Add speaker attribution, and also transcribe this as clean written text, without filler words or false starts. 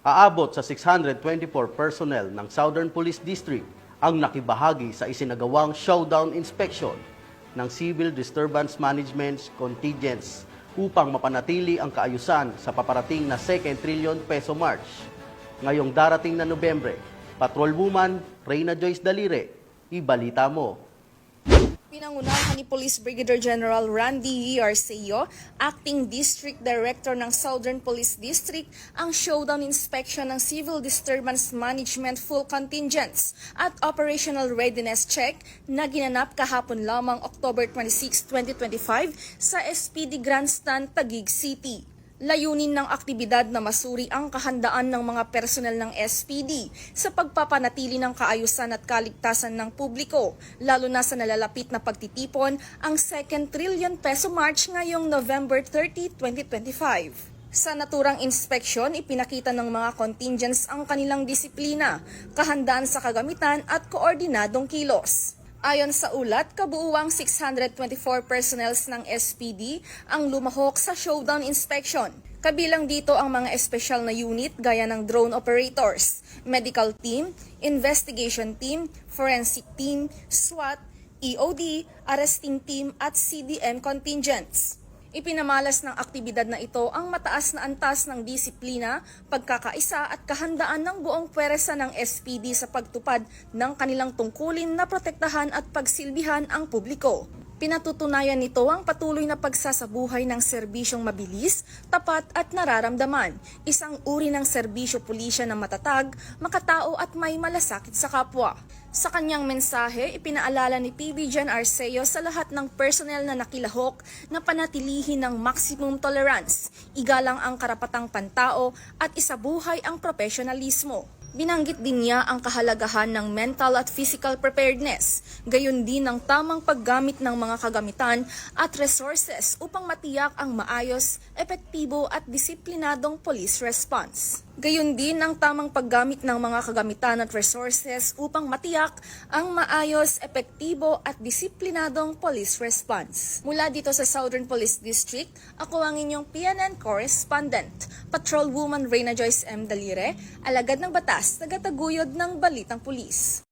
Speaker 1: Aabot sa 624 personnel ng Southern Police District ang nakibahagi sa isinagawang showdown inspection ng Civil Disturbance Management Contingents upang mapanatili ang kaayusan sa paparating na 2 trillion peso march. Ngayong darating na Nobyembre, Patrolwoman Reyna Joyce Dalire, ibalita mo.
Speaker 2: Pinangunahan ni Police Brigadier General Randy Arceo, Acting District Director ng Southern Police District, ang showdown inspection ng Civil Disturbance Management Full Contingents at Operational Readiness Check na ginanap kahapon lamang October 26, 2025 sa SPD Grandstand, Taguig City. Layunin ng aktibidad na masuri ang kahandaan ng mga personel ng SPD sa pagpapanatili ng kaayusan at kaligtasan ng publiko, lalo na sa nalalapit na pagtitipon ang 2 trillion peso march ngayong November 30, 2025. Sa naturang inspeksyon, ipinakita ng mga contingents ang kanilang disiplina, kahandaan sa kagamitan at koordinadong kilos. Ayon sa ulat, kabuuang 624 personnels ng SPD ang lumahok sa showdown inspection. Kabilang dito ang mga espesyal na unit gaya ng drone operators, medical team, investigation team, forensic team, SWAT, EOD, arresting team at CDM contingents. Ipinamalas ng aktibidad na ito ang mataas na antas ng disiplina, pagkakaisa at kahandaan ng buong pwersa ng SPD sa pagtupad ng kanilang tungkulin na protektahan at pagsilbihan ang publiko. Pinatutunayan nito ang patuloy na pagsasabuhay ng serbisyong mabilis, tapat at nararamdaman, isang uri ng serbisyo pulisya na matatag, makatao at may malasakit sa kapwa. Sa kanyang mensahe, ipinaalala ni PB Gen. Arceo sa lahat ng personnel na nakilahok na panatilihin ng maximum tolerance, igalang ang karapatang pantao at isabuhay ang profesionalismo. Binanggit din niya ang kahalagahan ng mental at physical preparedness, gayon din ang tamang paggamit ng mga kagamitan at resources upang matiyak ang maayos, epektibo at disiplinadong police response. Gayon din ang tamang paggamit ng mga kagamitan at resources upang matiyak ang maayos, epektibo at disiplinadong police response. Mula dito sa Southern Police District, ako ang inyong PNN correspondent, Patrolwoman Reyna Joyce M. Dalire, alagad ng batas, tagataguyod ng Balitang Pulis.